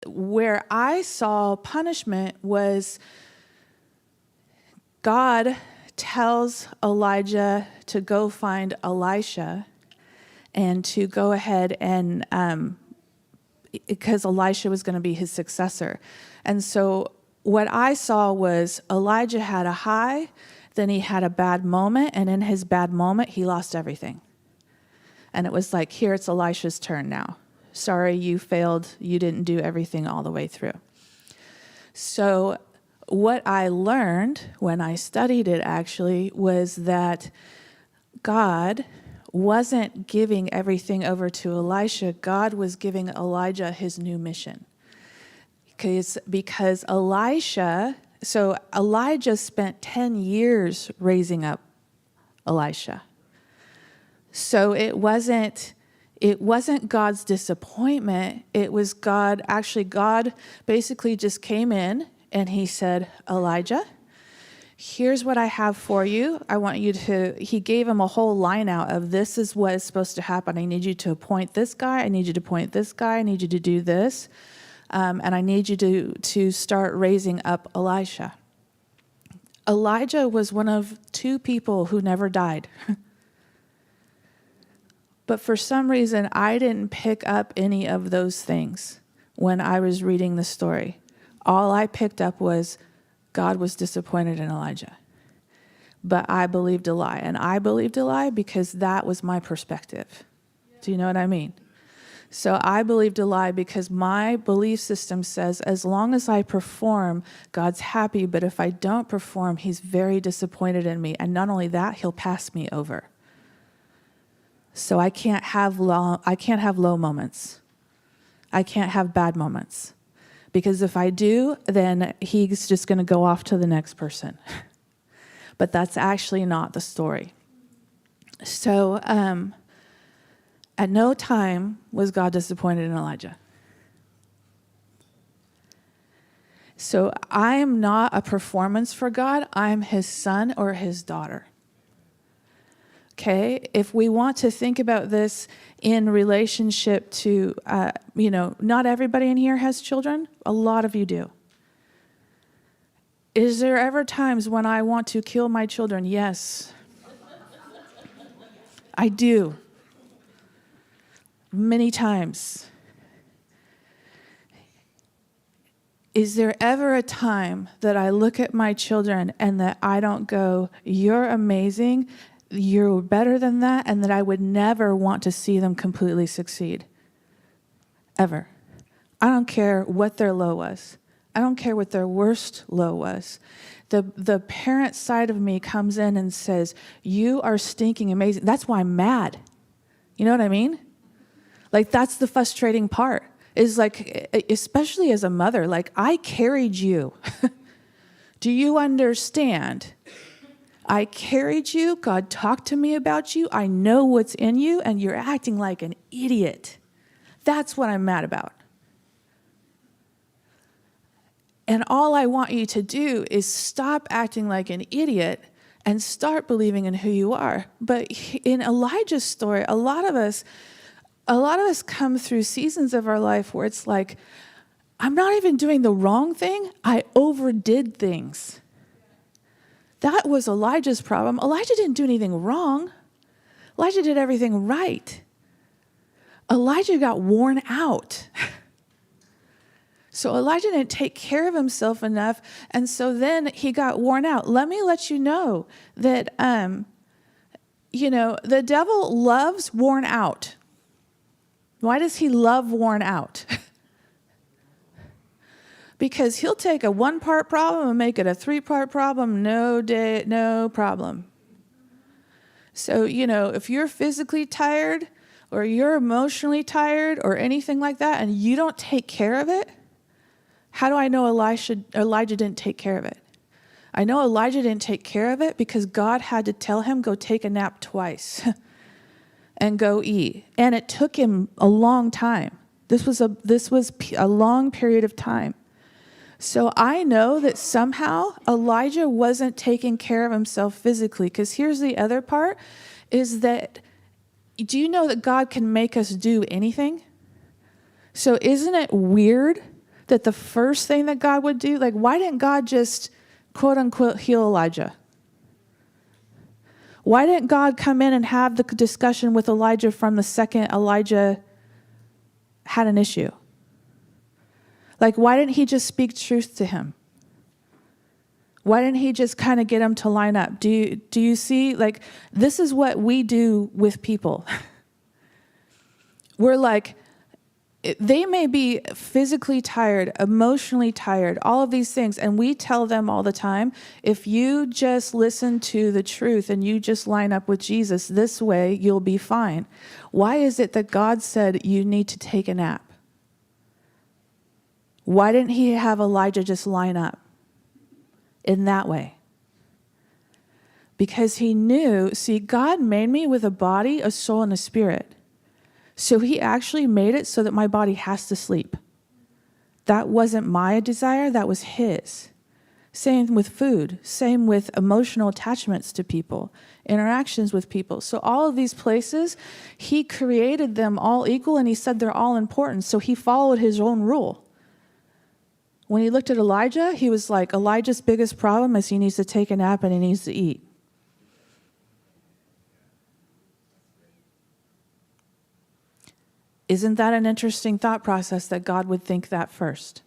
where I saw punishment was God tells Elijah to go find Elisha and to go ahead and, because Elisha was going to be his successor. And so what I saw was Elijah had a high, then he had a bad moment, and in his bad moment, he lost everything. And it was like, here, it's Elisha's turn now. Sorry, you failed. You didn't do everything all the way through. So what I learned when I studied it actually was that God wasn't giving everything over to Elisha. God was giving Elijah his new mission. Because Elijah spent 10 years raising up Elisha. So it wasn't God's disappointment. It was God basically just came in and he said, Elijah, here's what I have for you. I want you to, he gave him a whole line out of this is what is supposed to happen. I need you to appoint this guy. I need you to appoint this guy. I need you to do this. And I need you to start raising up Elisha. Elijah was one of 2 people who never died. But for some reason, I didn't pick up any of those things when I was reading the story. All I picked up was God was disappointed in Elijah. But I believed a lie. And I believed a lie because that was my perspective. Do you know what I mean? So I believed a lie because my belief system says as long as I perform, God's happy. But if I don't perform, he's very disappointed in me. And not only that, he'll pass me over. So I can't have low moments. I can't have bad moments. Because if I do, then he's just going to go off to the next person. But that's actually not the story. So at no time was God disappointed in Elijah. So I am not a performance for God. I'm his son or his daughter. Okay, if we want to think about this in relationship to, not everybody in here has children. A lot of you do. Is there ever times when I want to kill my children? Yes. I do. Many times. Is there ever a time that I look at my children and that I don't go, you're amazing, you're better than that, and that I would never want to see them completely succeed? Ever. I don't care what their low was. I don't care what their worst low was. The parent side of me comes in and says, you are stinking amazing. That's why I'm mad. You know what I mean? Like, that's the frustrating part. Is like, especially as a mother, like, I carried you. Do you understand? I carried you. God talked to me about you. I know what's in you, and you're acting like an idiot. That's what I'm mad about. And all I want you to do is stop acting like an idiot and start believing in who you are. But in Elijah's story, a lot of us come through seasons of our life where it's like, I'm not even doing the wrong thing. I overdid things. That was Elijah's problem. Elijah didn't do anything wrong. Elijah did everything right. Elijah got worn out. So Elijah didn't take care of himself enough, and so then he got worn out. Let me let you know that, the devil loves worn out. Why does he love worn out? Because he'll take a 1-part problem and make it a 3-part problem, no problem. So, if you're physically tired or you're emotionally tired or anything like that and you don't take care of it, how do I know Elijah didn't take care of it? I know Elijah didn't take care of it because God had to tell him, go take a nap twice and go eat. And it took him a long time. This was a long period of time. So I know that somehow Elijah wasn't taking care of himself physically. Because here's the other part, is that, do you know that God can make us do anything? So isn't it weird that the first thing that God would do, like, why didn't God just, quote unquote, heal Elijah? Why didn't God come in and have the discussion with Elijah from the second Elijah had an issue? Like, why didn't he just speak truth to him? Why didn't he just kind of get him to line up? Do you see, like, this is what we do with people. We're like, they may be physically tired, emotionally tired, all of these things. And we tell them all the time, if you just listen to the truth and you just line up with Jesus this way, you'll be fine. Why is it that God said you need to take a nap? Why didn't he have Elijah just line up in that way? Because he knew, see, God made me with a body, a soul, and a spirit. So he actually made it so that my body has to sleep. That wasn't my desire, that was his. Same with food, same with emotional attachments to people, interactions with people. So all of these places, he created them all equal, and he said they're all important. So he followed his own rule. When he looked at Elijah, he was like, Elijah's biggest problem is he needs to take a nap and he needs to eat. Isn't that an interesting thought process that God would think that first?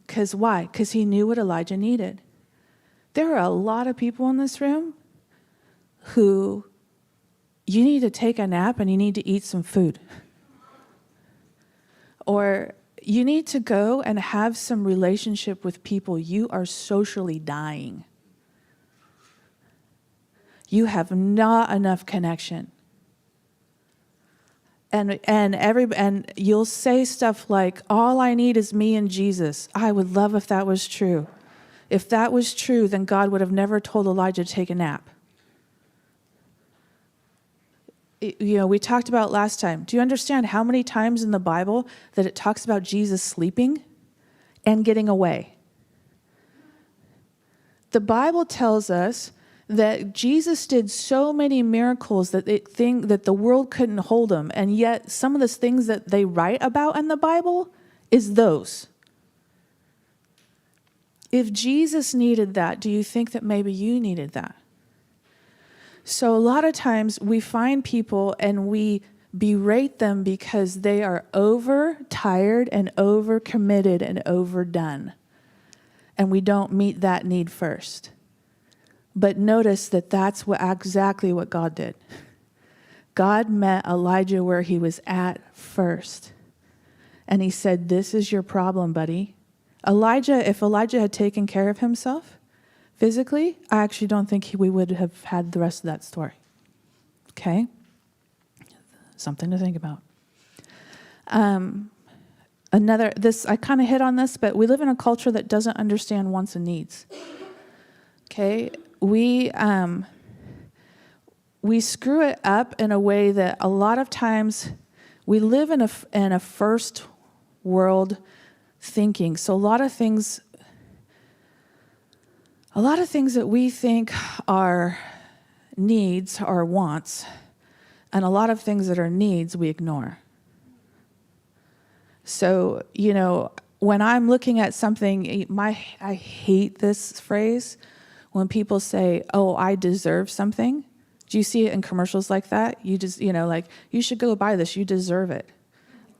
Because why? Because he knew what Elijah needed. There are a lot of people in this room who you need to take a nap and you need to eat some food. Or you need to go and have some relationship with people. You are socially dying. You have not enough connection. And you'll say stuff like, all I need is me and Jesus. I would love if that was true. If that was true, then God would have never told Elijah to take a nap. We talked about last time. Do you understand how many times in the Bible that it talks about Jesus sleeping and getting away? The Bible tells us that Jesus did so many miracles that that the world couldn't hold him, and yet some of the things that they write about in the Bible is those. If Jesus needed that, do you think that maybe you needed that? So a lot of times we find people and we berate them because they are overtired and overcommitted and overdone. And we don't meet that need first. But notice that that's exactly what God did. God met Elijah where he was at first. And he said, this is your problem, buddy. If Elijah had taken care of himself physically, I actually don't think we would have had the rest of that story. Okay? Something to think about. I kind of hit on this, but we live in a culture that doesn't understand wants and needs. Okay? We screw it up in a way that a lot of times we live in a first world thinking. So a lot of things that we think are needs are wants, and a lot of things that are needs we ignore. So, when I'm looking at something, I hate this phrase when people say, oh, I deserve something. Do you see it in commercials like that? You just, like, you should go buy this, you deserve it.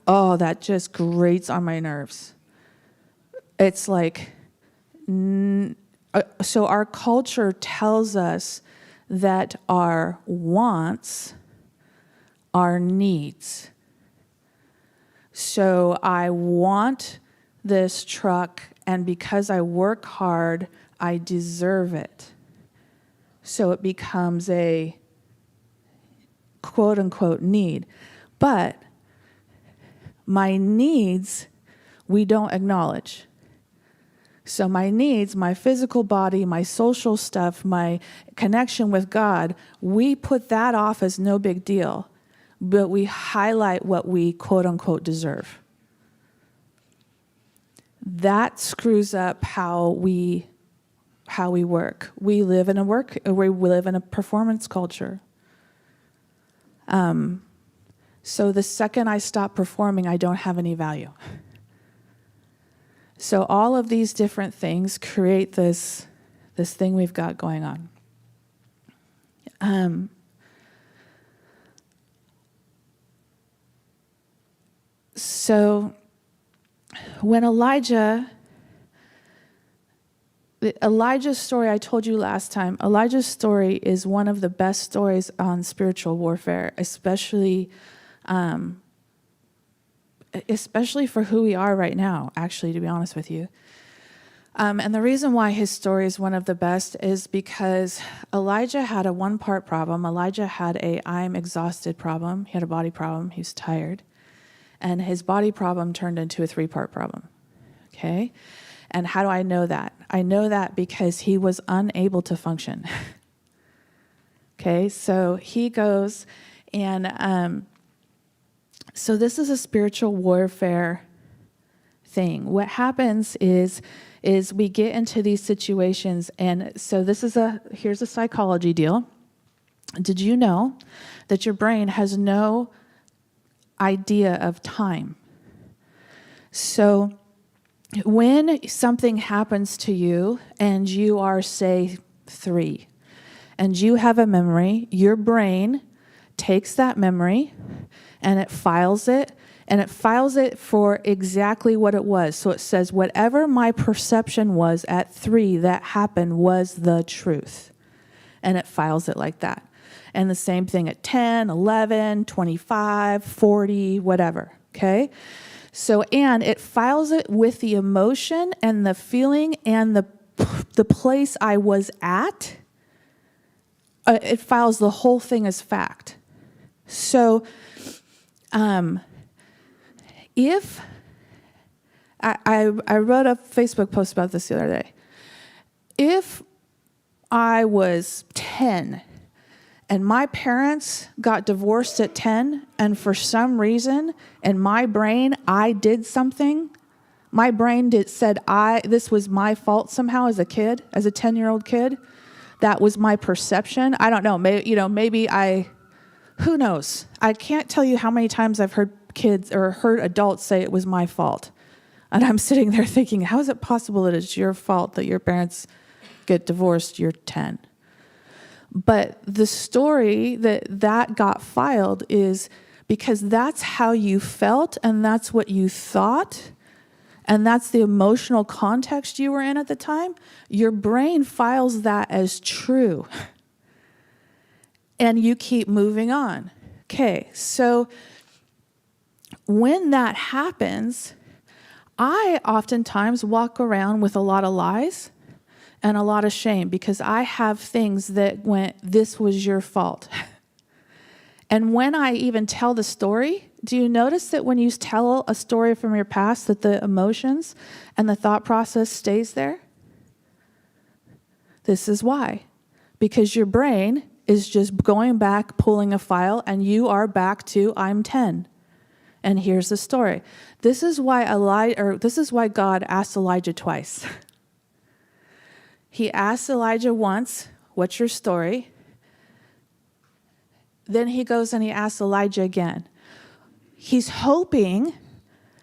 Oh, that just grates on my nerves. It's like, so our culture tells us that our wants are needs. So I want this truck, and because I work hard, I deserve it. So it becomes a quote-unquote need. But my needs, we don't acknowledge. So my needs, my physical body, my social stuff, my connection with God, we put that off as no big deal. But we highlight what we quote-unquote deserve. That screws up how we work. We live in a performance culture. So the second I stop performing, I don't have any value. So all of these different things create this thing we've got going on. So when Elijah's story I told you last time, Elijah's story is one of the best stories on spiritual warfare, especially for who we are right now, actually, to be honest with you. And the reason why his story is one of the best is because Elijah had a one-part problem. Elijah had a I'm exhausted problem. He had a body problem. He was tired. And his body problem turned into a 3-part problem. Okay? And how do I know that? I know that because he was unable to function. Okay? So he goes and so this is a spiritual warfare thing. What happens is we get into these situations, and so here's a psychology deal. Did you know that your brain has no idea of time? So when something happens to you and you are, say, 3, and you have a memory, your brain takes that memory and it files it, and it files it for exactly what it was. So it says, whatever my perception was at 3 that happened was the truth. And it files it like that. And the same thing at 10, 11, 25, 40, whatever, okay? So, and it files it with the emotion and the feeling and the place I was at. It files the whole thing as fact. So, if I wrote a Facebook post about this the other day. If I was 10 and my parents got divorced at 10, and for some reason in my brain I did something, my brain said this was my fault somehow as a kid, as a 10-year-old kid. That was my perception. I don't know. Maybe who knows? I can't tell you how many times I've heard kids or heard adults say it was my fault. And I'm sitting there thinking, how is it possible that it's your fault that your parents get divorced, you're 10? But the story that got filed is because that's how you felt and that's what you thought and that's the emotional context you were in at the time. Your brain files that as true. And you keep moving on. Okay, so when that happens, I oftentimes walk around with a lot of lies and a lot of shame because I have things that went, this was your fault. And when I even tell the story, do you notice that when you tell a story from your past that the emotions and the thought process stays there? This is why. Because your brain is just going back, pulling a file, and you are back to I'm 10. And here's the story. This is why God asked Elijah twice. He asked Elijah once, what's your story? Then he goes and he asks Elijah again. He's hoping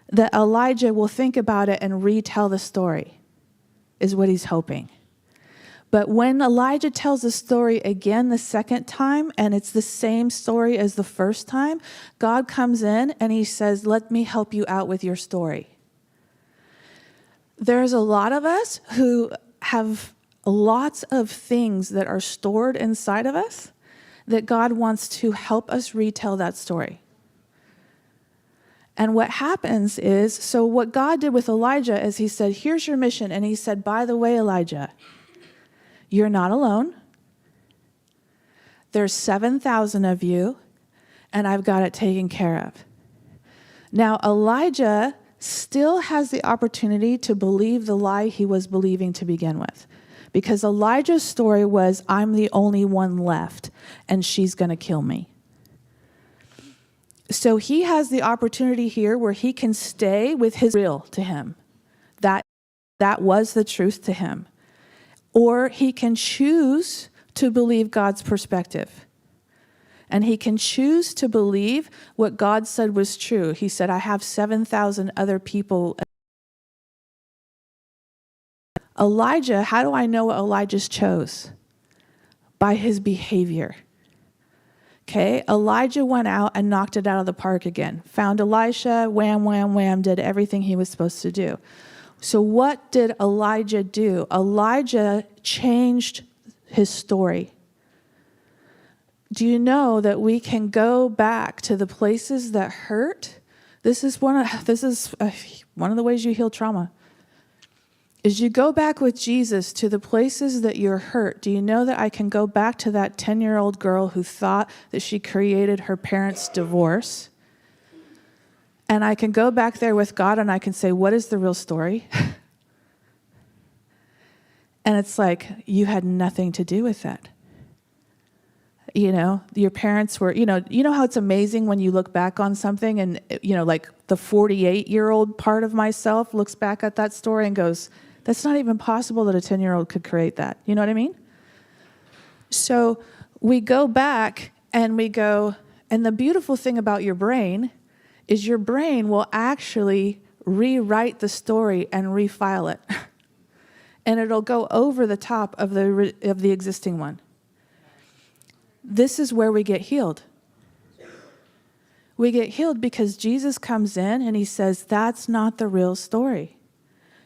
that Elijah will think about it and retell the story, is what he's hoping. But when Elijah tells the story again the second time, and it's the same story as the first time, God comes in and he says, let me help you out with your story. There's a lot of us who have lots of things that are stored inside of us that God wants to help us retell that story. And what happens is, so what God did with Elijah is he said, here's your mission. And he said, by the way, Elijah, you're not alone. There's 7,000 of you, and I've got it taken care of. Now, Elijah still has the opportunity to believe the lie he was believing to begin with. Because Elijah's story was, I'm the only one left, and she's going to kill me. So he has the opportunity here where he can stay with his real to him. That was the truth to him. Or he can choose to believe God's perspective. And he can choose to believe what God said was true. He said, I have 7,000 other people. Elijah, how do I know what Elijah chose? By his behavior. Okay, Elijah went out and knocked it out of the park again. Found Elisha, wham, wham, wham, did everything he was supposed to do. So what did Elijah do? Elijah changed his story. Do you know that we can go back to the places that hurt? This is one of the ways you heal trauma. Is you go back with Jesus to the places that you're hurt. Do you know that I can go back to that 10-year-old girl who thought that she created her parents' divorce? And I can go back there with God and I can say, what is the real story? And it's like, you had nothing to do with that. You know, your parents were, you know how it's amazing when you look back on something and, like the 48-year-old part of myself looks back at that story and goes, that's not even possible that a 10-year-old could create that. You know what I mean? So we go back and we go, and the beautiful thing about your brain is your brain will actually rewrite the story and refile it. And it'll go over the top of the existing one. This is where we get healed. We get healed because Jesus comes in and he says, that's not the real story.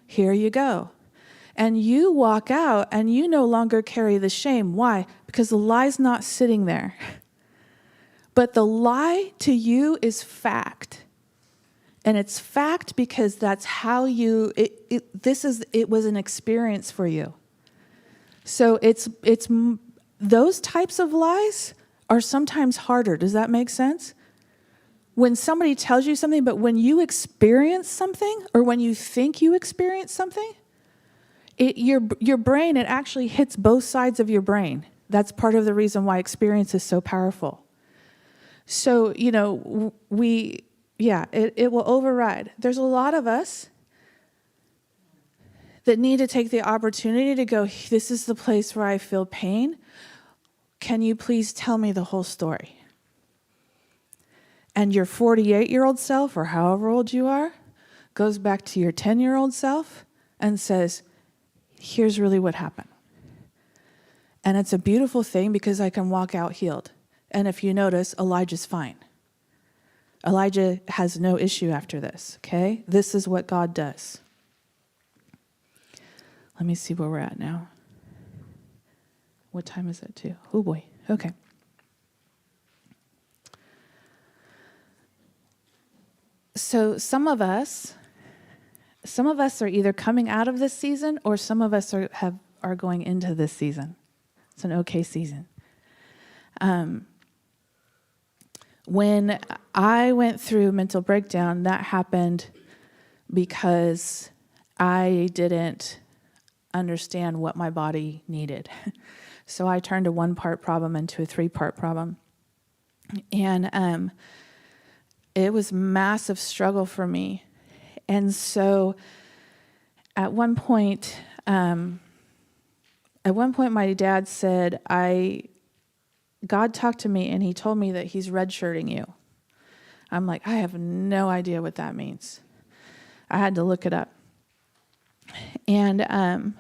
Here you go. And you walk out and you no longer carry the shame. Why? Because the lie's not sitting there. But the lie to you is fact. And it's fact because that's how it was an experience for you. So it's those types of lies are sometimes harder. Does that make sense? When somebody tells you something, but when you experience something, or when you think you experience something, your brain, it actually hits both sides of your brain. That's part of the reason why experience is so powerful. So, it will override. There's a lot of us that need to take the opportunity to go, this is the place where I feel pain. Can you please tell me the whole story? And your 48-year-old self, or however old you are, goes back to your 10-year-old self and says, here's really what happened. And it's a beautiful thing because I can walk out healed. And if you notice, Elijah's fine. Elijah has no issue after this, okay? This is what God does. Let me see where we're at now. What time is it too? Oh boy, okay. So some of us are either coming out of this season or some of us are going into this season. It's an okay season. When I went through mental breakdown, that happened because I didn't understand what my body needed. So I turned a 1-part problem into a 3-part problem. And it was a massive struggle for me. And so at one point my dad said, God talked to me and he told me that he's redshirting you. I'm like, I have no idea what that means. I had to look it up. And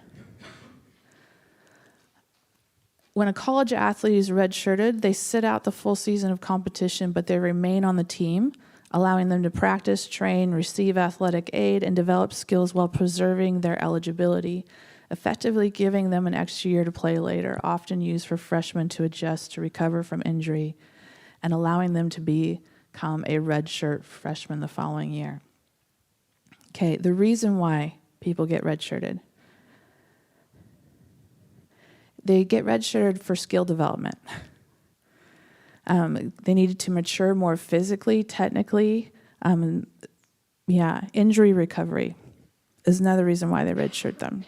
when a college athlete is redshirted, they sit out the full season of competition, but they remain on the team, allowing them to practice, train, receive athletic aid, and develop skills while preserving their eligibility, effectively giving them an extra year to play later, often used for freshmen to adjust to recover from injury, and allowing them to become a redshirt freshman the following year. Okay, the reason why people get redshirted. They get redshirted for skill development. They needed to mature more physically, technically. Injury recovery is another reason why they redshirt them.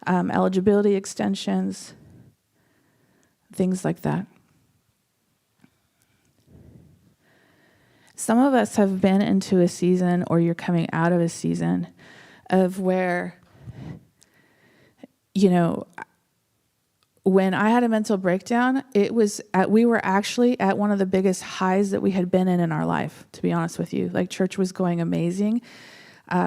Eligibility extensions, things like that. Some of us have been into a season, or you're coming out of a season, of where, When I had a mental breakdown, we were actually at one of the biggest highs that we had been in our life, to be honest with you. Like, church was going amazing.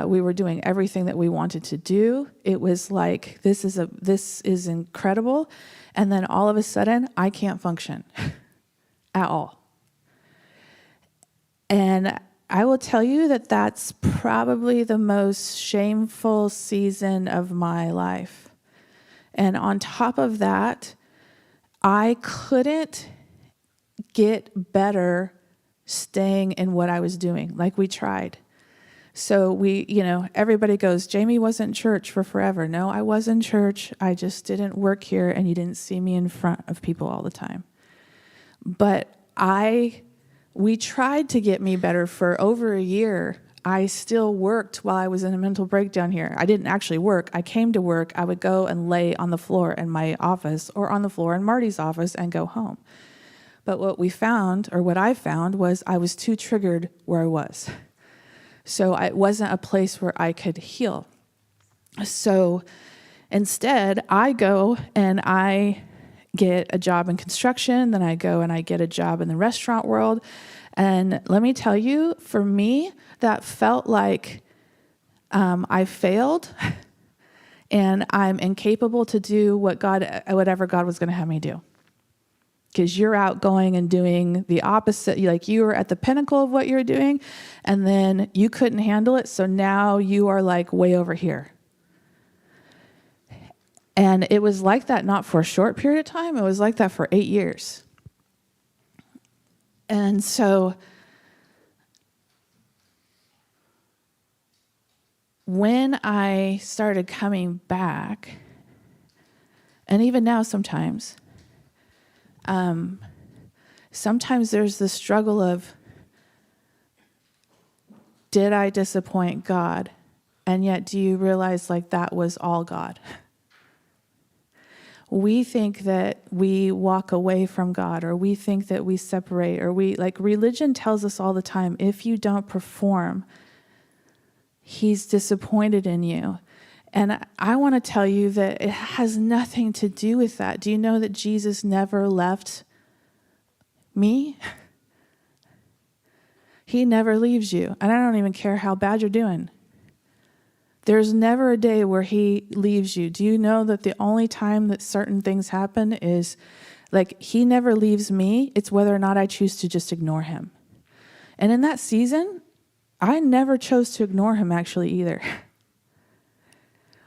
We were doing everything that we wanted to do. It was like, this is incredible. And then all of a sudden, I can't function at all. And I will tell you that that's probably the most shameful season of my life. And on top of that, I couldn't get better staying in what I was doing. Like, we tried. So everybody goes, Jamie was in church for forever. No, I was in church. I just didn't work here, and you didn't see me in front of people all the time. But we tried to get me better for over a year. I still worked while I was in a mental breakdown here. I didn't actually work. I came to work. I would go and lay on the floor in my office or on the floor in Marty's office and go home. But what I found was I was too triggered where I was. So it wasn't a place where I could heal. So instead, I go and I get a job in construction. Then I go and I get a job in the restaurant world. And let me tell you, for me, that felt like I failed and I'm incapable to do whatever God was going to have me do. Because you're out going and doing the opposite. Like, you were at the pinnacle of what you're doing, and then you couldn't handle it, so now you are like way over here. And it was like that not for a short period of time. It was like that for 8 years. And so when I started coming back, and even now sometimes there's the struggle of, did I disappoint God? And yet, do you realize like that was all God? We think that we walk away from God, or we think that we separate, or religion tells us all the time, if you don't perform, He's disappointed in you. And I want to tell you that it has nothing to do with that. Do you know that Jesus never left me? He never leaves you. And I don't even care how bad you're doing. There's never a day where He leaves you. Do you know that the only time that certain things happen is, like, He never leaves me. It's whether or not I choose to just ignore Him. And in that season, I never chose to ignore Him actually either.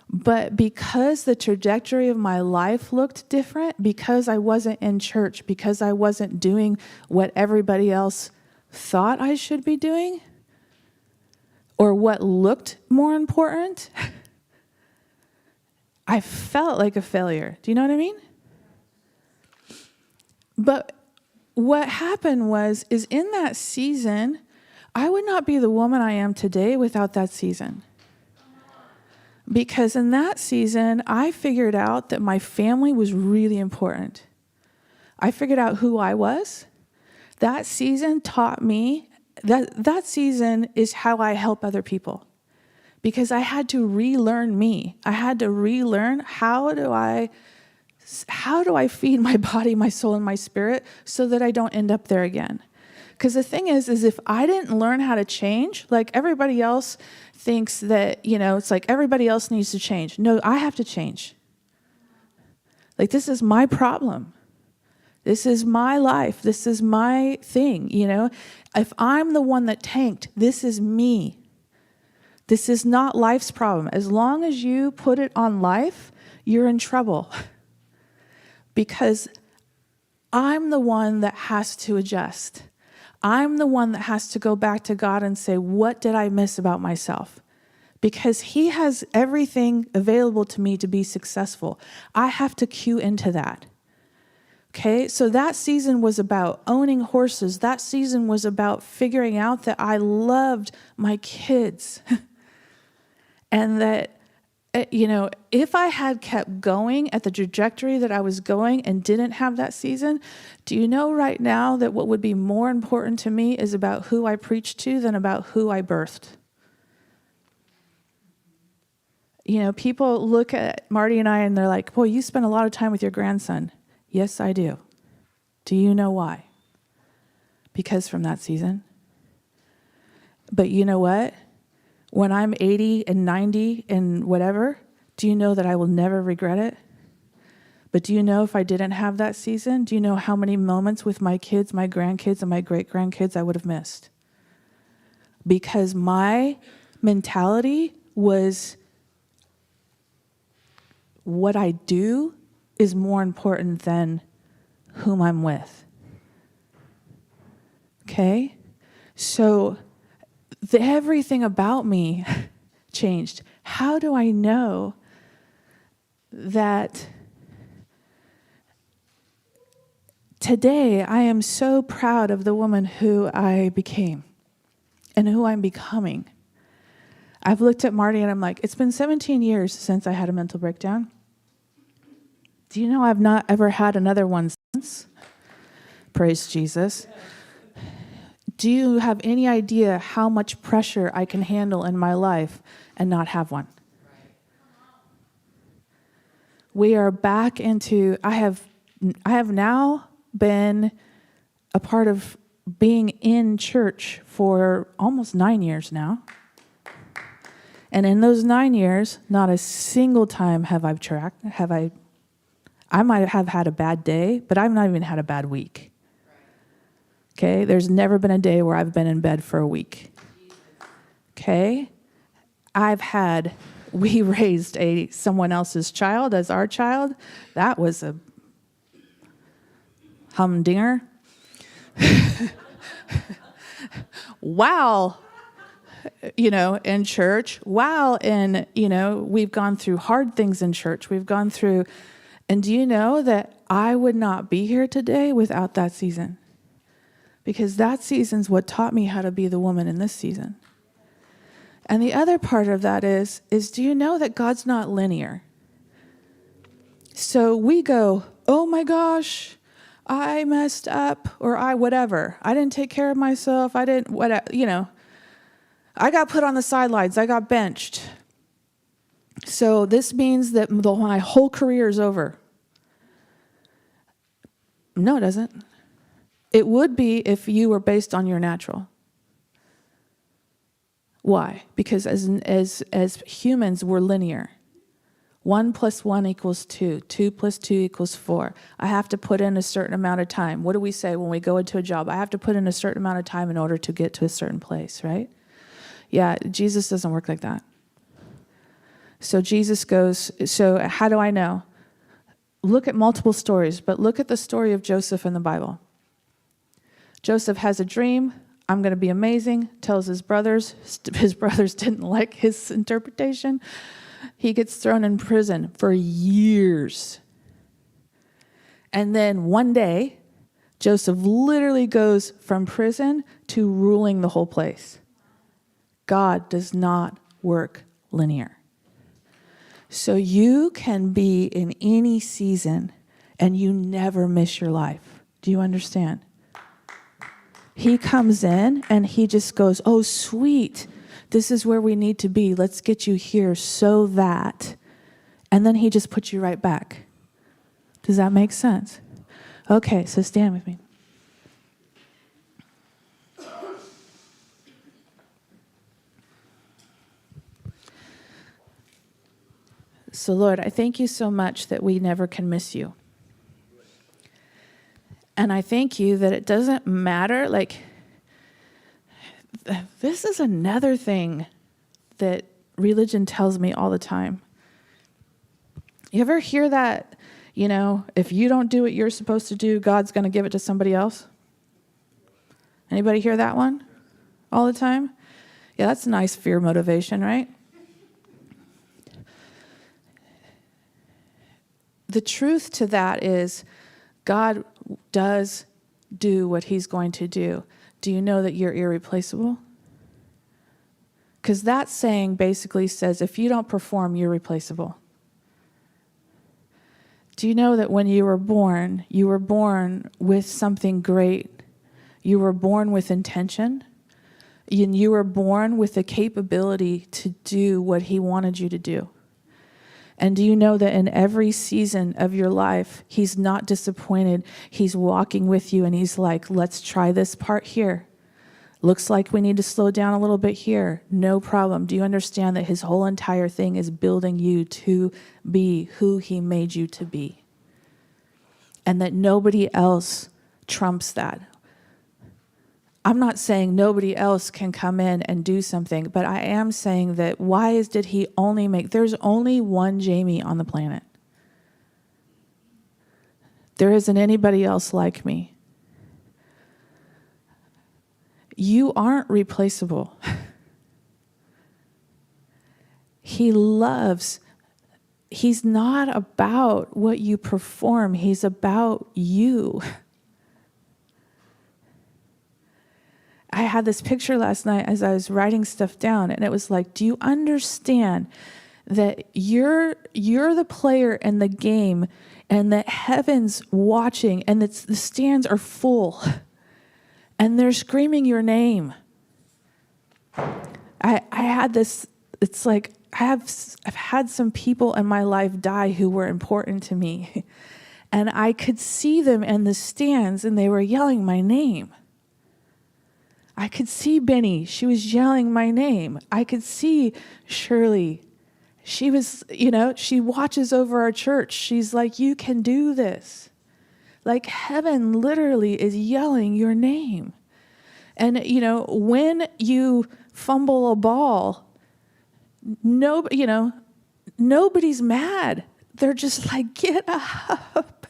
But because the trajectory of my life looked different, because I wasn't in church, because I wasn't doing what everybody else thought I should be doing, or what looked more important, I felt like a failure. Do you know what I mean? But what happened is in that season, I would not be the woman I am today without that season. Because in that season, I figured out that my family was really important. I figured out who I was. That season taught me that season is how I help other people. Because I had to relearn me. I had to relearn how do I feed my body, my soul, and my spirit so that I don't end up there again. Because the thing is if I didn't learn how to change, like everybody else thinks that, it's like everybody else needs to change. No, I have to change. Like, this is my problem. This is my life. This is my thing, If I'm the one that tanked, this is me. This is not life's problem. As long as you put it on life, you're in trouble. Because I'm the one that has to adjust. I'm the one that has to go back to God and say, what did I miss about myself? Because He has everything available to me to be successful. I have to cue into that. Okay, so that season was about owning horses. That season was about figuring out that I loved my kids. And that, if I had kept going at the trajectory that I was going and didn't have that season, do you know right now that what would be more important to me is about who I preach to than about who I birthed? People look at Marty and I and they're like, boy, you spend a lot of time with your grandson. Yes, I do. Do you know why? Because from that season. But you know what? When I'm 80 and 90 and whatever, do you know that I will never regret it? But do you know if I didn't have that season, do you know how many moments with my kids, my grandkids, and my great-grandkids I would have missed? Because my mentality was, what I do is more important than whom I'm with. Okay? So everything about me changed. How do I know that today I am so proud of the woman who I became and who I'm becoming? I've looked at Marty and I'm like, it's been 17 years since I had a mental breakdown. Do you know I've not ever had another one since? Praise Jesus. Do you have any idea how much pressure I can handle in my life and not have one? We are back into, I have now been a part of being in church for almost 9 years now. And in those 9 years, not a single time I might have had a bad day, but I've not even had a bad week. Okay? There's never been a day where I've been in bed for a week. Okay? We raised someone else's child as our child. That was a humdinger. Wow. In church. Wow. And, we've gone through hard things in church. And do you know that I would not be here today without that season? Because that season's what taught me how to be the woman in this season. And the other part of that is do you know that God's not linear? So we go, oh my gosh, I messed up, or whatever. I didn't take care of myself. I didn't, I got put on the sidelines. I got benched. So this means that my whole career is over. No, it doesn't. It would be if you were based on your natural. Why? Because as humans, we're linear. 1 + 1 = 2. 2 + 2 = 4. I have to put in a certain amount of time. What do we say when we go into a job? I have to put in a certain amount of time in order to get to a certain place, right? Yeah, Jesus doesn't work like that. So Jesus goes, so how do I know? Look at multiple stories, but look at the story of Joseph in the Bible. Joseph has a dream. I'm going to be amazing. Tells his brothers. His brothers didn't like his interpretation. He gets thrown in prison for years. And then one day, Joseph literally goes from prison to ruling the whole place. God does not work linear. So you can be in any season and you never miss your life. Do you understand? He comes in and he just goes, oh, sweet. This is where we need to be. Let's get you here so that. And then he just puts you right back. Does that make sense? Okay, so stand with me. So, Lord, I thank you so much that we never can miss you. And I thank you that it doesn't matter. Like, this is another thing that religion tells me all the time. You ever hear that, if you don't do what you're supposed to do, God's going to give it to somebody else? Anybody hear that one all the time? Yeah, that's a nice fear motivation, right? The truth to that is God does do what he's going to do. Do you know that you're irreplaceable? Because that saying basically says if you don't perform, you're replaceable. Do you know that when you were born with something great? You were born with intention. And you were born with the capability to do what he wanted you to do. And do you know that in every season of your life, he's not disappointed. He's walking with you and he's like, let's try this part here. Looks like we need to slow down a little bit here. No problem. Do you understand that his whole entire thing is building you to be who he made you to be? And that nobody else trumps that. I'm not saying nobody else can come in and do something, but I am saying that did he only make, there's only one Jamie on the planet. There isn't anybody else like me. You aren't replaceable. He's not about what you perform. He's about you. I had this picture last night as I was writing stuff down, and it was like, do you understand that you're the player in the game, and that heaven's watching, and the stands are full, and they're screaming your name? I had this, it's like, I've had some people in my life die who were important to me, and I could see them in the stands, and they were yelling my name. I could see Benny. She was yelling my name. I could see Shirley. She was, she watches over our church. She's like, you can do this. Like heaven literally is yelling your name. And, when you fumble a ball, nobody's mad. They're just like, get up.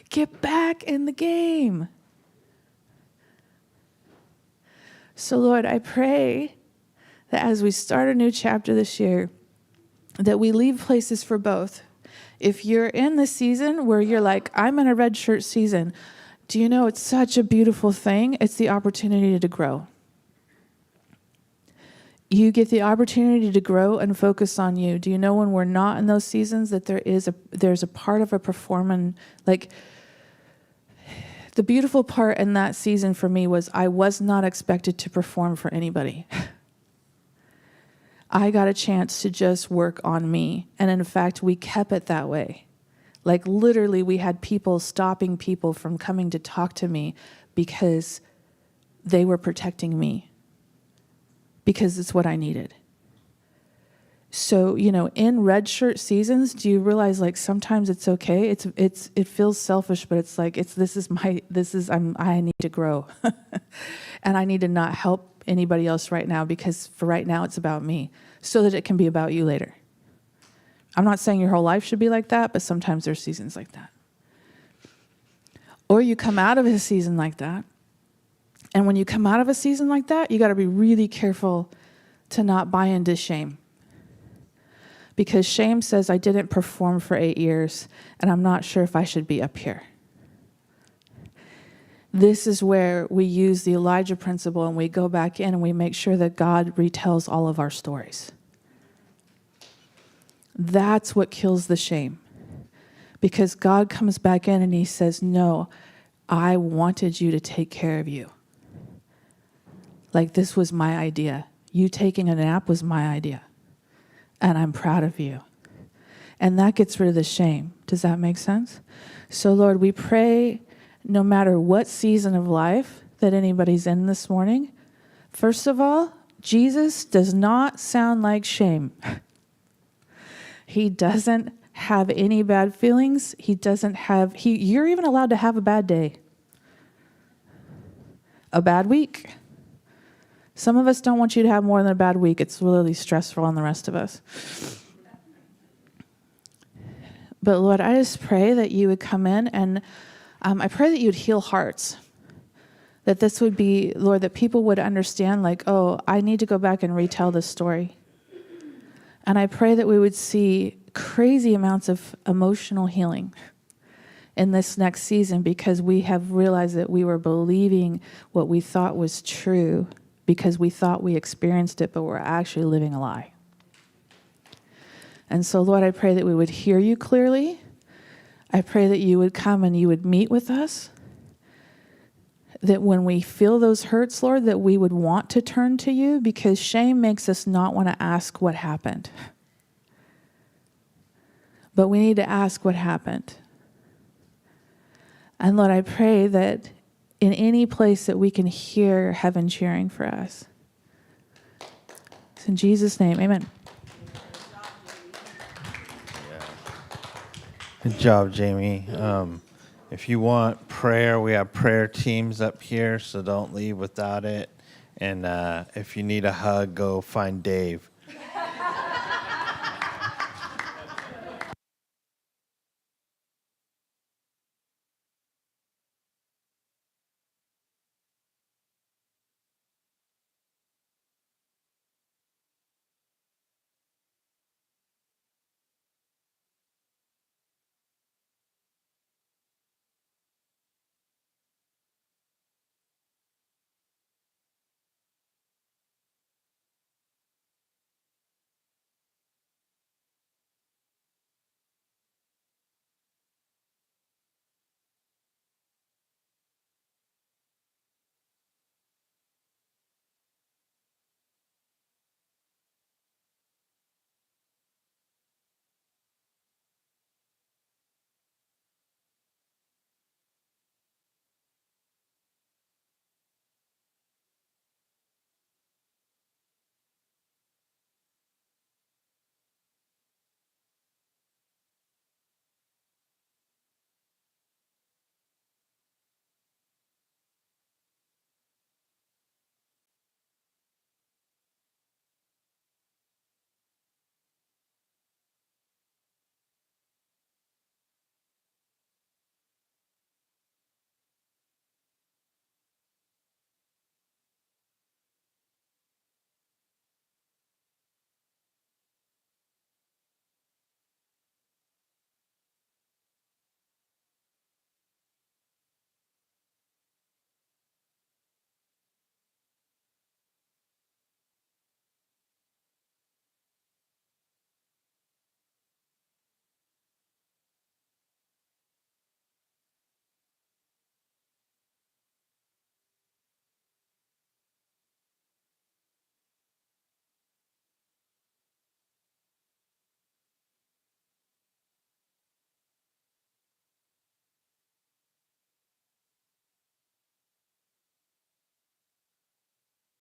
Get back in the game. So, Lord, I pray that as we start a new chapter this year, that we leave places for both. If you're in the season where you're like, I'm in a red shirt season, do you know it's such a beautiful thing? It's the opportunity to grow. You get the opportunity to grow and focus on you. Do you know when we're not in those seasons that there's a part of a performance, like the beautiful part in that season for me was I was not expected to perform for anybody. I got a chance to just work on me. And in fact, we kept it that way. Like literally we had people stopping people from coming to talk to me because they were protecting me. Because it's what I needed. So, in red shirt seasons, do you realize like sometimes it's okay? It feels selfish, but it's like I need to grow. And I need to not help anybody else right now because for right now it's about me so that it can be about you later. I'm not saying your whole life should be like that, but sometimes there's seasons like that. Or you come out of a season like that. And when you come out of a season like that, you got to be really careful to not buy into shame. Because shame says, I didn't perform for 8 years, and I'm not sure if I should be up here. This is where we use the Elijah principle, and we go back in and we make sure that God retells all of our stories. That's what kills the shame. Because God comes back in and he says, no, I wanted you to take care of you. Like this was my idea. You taking a nap was my idea. And I'm proud of you. And that gets rid of the shame. Does that make sense? So, Lord, we pray no matter what season of life that anybody's in this morning, first of all, Jesus does not sound like shame. He doesn't have any bad feelings. You're even allowed to have a bad day. A bad week. Some of us don't want you to have more than a bad week. It's really stressful on the rest of us. But Lord, I just pray that you would come in and I pray that you would heal hearts. That this would be, Lord, that people would understand like, oh, I need to go back and retell this story. And I pray that we would see crazy amounts of emotional healing in this next season because we have realized that we were believing what we thought was true because we thought we experienced it, but we're actually living a lie. And so, Lord, I pray that we would hear you clearly. I pray that you would come and you would meet with us. That when we feel those hurts, Lord, that we would want to turn to you because shame makes us not want to ask what happened. But we need to ask what happened. And Lord, I pray that in any place that we can hear heaven cheering for us. It's in Jesus' name, amen. Good job, Jamie. If you want prayer, we have prayer teams up here, so don't leave without it. And if you need a hug, go find Dave.